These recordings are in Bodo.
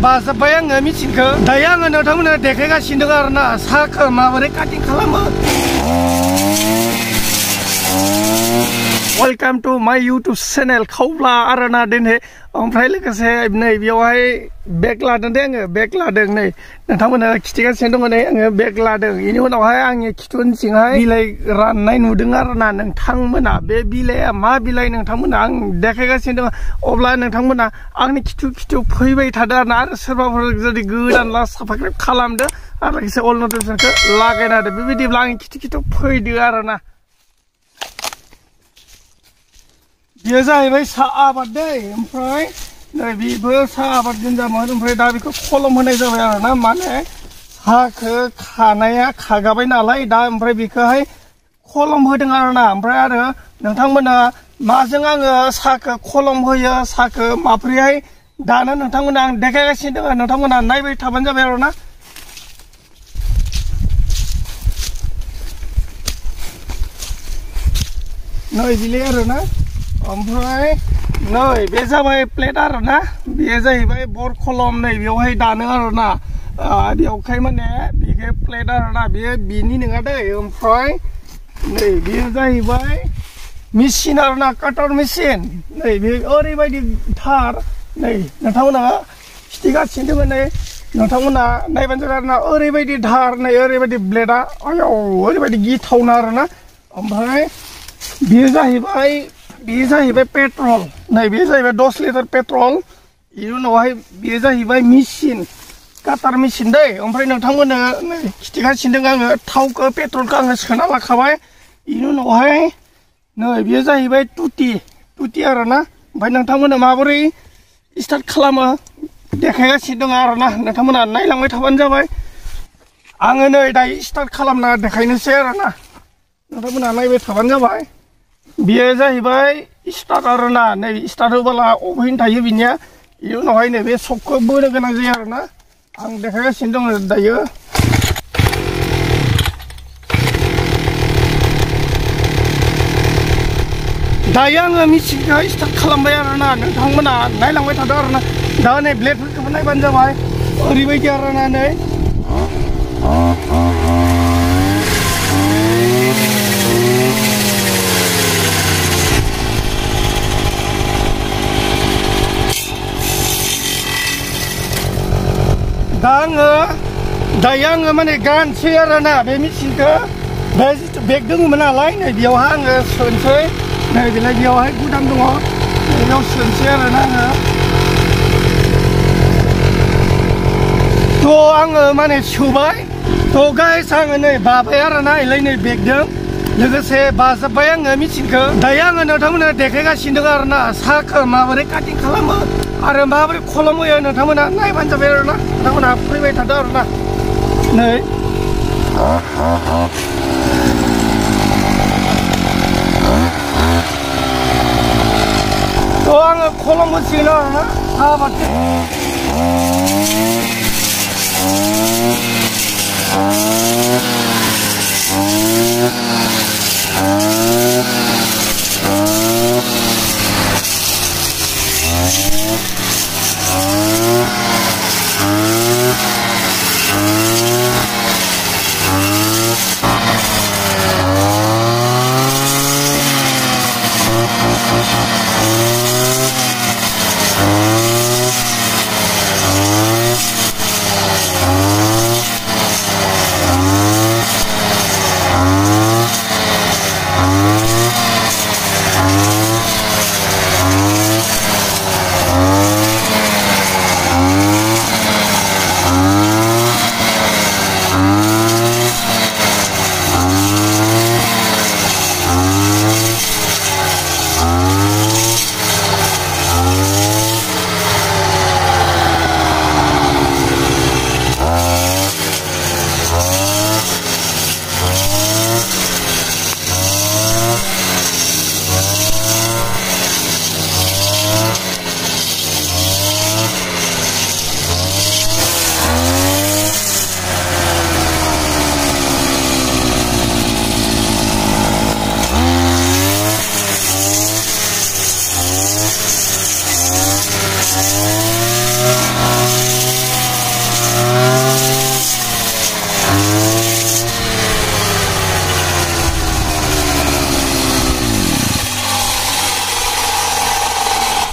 बाजाबबाय आङो मेचिनखौ दायो आङो नोंथांमोननो देखायगासिनो दं आरोना साहाखौ माबोरै काटिं खालामो। वेलकाम टू माय यूट्यूब चैनल खावब्ला आरोना दिनै ओमफ्राय लोगोसे नै बेयावहाय बेग लादों दे आङो बेग लादों नै नोंथांमोननो खिथिगासिनो दङ नै आङो बेग लादों बेनि उनावहाय आंनि खिथुनि सिंहाय बिलाइ राननाय नुदों आरोना नोंथांमोना बे बिलाइआ मा बिलाइ नोंथांमोना आं देखायगासिनो दङ अब्ला नोंथांमोना आंनि खिथु फैबाय थादो आरोना आरो सोरबाफोर जुदि गोदानला साबस्क्राइब खालामदो आरो लोगोसे अल नटिफिकेसनखौ लागायना होदो बेबायदिब्ला आंनि खिथु फैदो आरोना। बेयो जाहैबाय साहा आबाद दै ओमफ्राय नै बेबो साहा आबाद गोजामोन ओमफ्राय दा बेखौ खलम होनाय जाबाय आरोना माने साहाखौ खानाया खागाबाय नालाय दा ओमफ्राय बेखौहाय खलम होदों आरोना ओमफ्राय आरो नोंथांमोना माजों आङो साहाखौ खलम होयो साहाखौ माब्रैहाय दानो नोंथांमोना आं देखायगासिनो दङ नोंथांमोना नायबाय थाबानो जाबाय आरोना। नै बिलाइ आरोना ओमफ्राय नै बे जाबाय प्लेट आरोना बे जाहैबाय बर खलम नै बेयावहाय दानो आरोना बेयावहाय माने बेखौ प्लेट आरोना बेयो बिनि नङा दै ओमफ्राय नै बेयो जाहैबाय मेचिन आरोना काटार मेचिन नै बे ओरैबायदि थार नै नोंथांमोना खिथिगासिनो दङ नै नोंथांमोना नायबानो जाबाय आरोना ओरैबायदि धार नै ओरैबायदि ब्लेडआ आयौ ओरैबायदि गिथावना आरोना ओमफ्राय बेयो जाहैबाय पेट्रल नै बेयो जाहैबाय 10 लिटार पेट्रल बेनि उनावहाय बेयो जाहैबाय मेचिन काटार मेचिन दै ओमफ्राय नोंथांमोननो नै खिथिगासिनो दङ आङो थावखौ पेट्रलखौ आङो सोना लाखाबाय बेनि उनावहाय नै बेयो जाहैबाय टुटि आरोना ओमफ्राय नोंथांमोननो माबोरै स्टार्ट खालामो देखायगासिनो दङ आरोना नोंथांमोना नायलांबाय थाबानो जाबाय आङो नै दायो स्टार्ट खालामना देखायनोसै आरोना नोंथांमोना नायबाय थाबानो जाबाय। बेयो जाहैबाय स्टार्ट आरोना नै स्टार्ट होबोला अफहैनो थायो बिनिया बेनि उनावहाय नैबे सकखौ बोनो गोनां जायो आरोना आं देखायगासिनो दङ दायो। दायो आङो मेचिनखौ स्टार्ट खालामबाय आरोना नोंथांमोना नायलांबाय थादों आरोना दा नै ब्लेडफोरखौबो नायबानो जाबाय ओरैबायदि आरोना नै दायो आङो माने गानसै आरोना बे मेचिनखौ बे जिथु बेग दङमोन नालाय नै बेयावहाय आङो सोनोसै नै बेलाय बेयावहाय गुदाम दङ बेयाव सोनोसै आरोना आङो माने सोबाय गाइस आङो नै बाबाय आरोना एलाय नै बेगजों लोगोसे बाजाबबाय आङो मेचिनखौ दायो आङो नोंथांमोननो देखायगासिनो दङ आरोना साहाखौ माबोरै काटिं खालामो आरो माबोरै खलम होयो नोंथांमोना नायबानो जाबाय आरोना नोंथांमोना फैबाय थादों आरोना नै आङो खलम होसिगोन आरोना साहा आबादखौ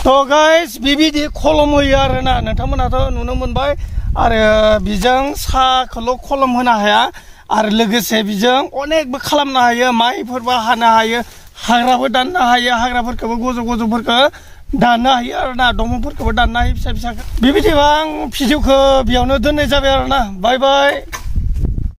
तो गाइस बेबायदि खलम होयो आरोना नोंथांमोनाथ' नुनो मोनबाय आरो बिजों साखौल' खलम होनो हाया आरो लोगोसे बिजों अनेकबो खालामनो हायो माइफोरबो हानो हायो हाग्राबो दाननो हायो हाग्राफोरखौबो गज'फोरखौ दाननो हायो आरोना दंफांफोरखौबो दाननो हायो फिसा बेबायदिबा आं भिडिअखौ बेयावनो दोननाय जाबाय आरोना बाय बाय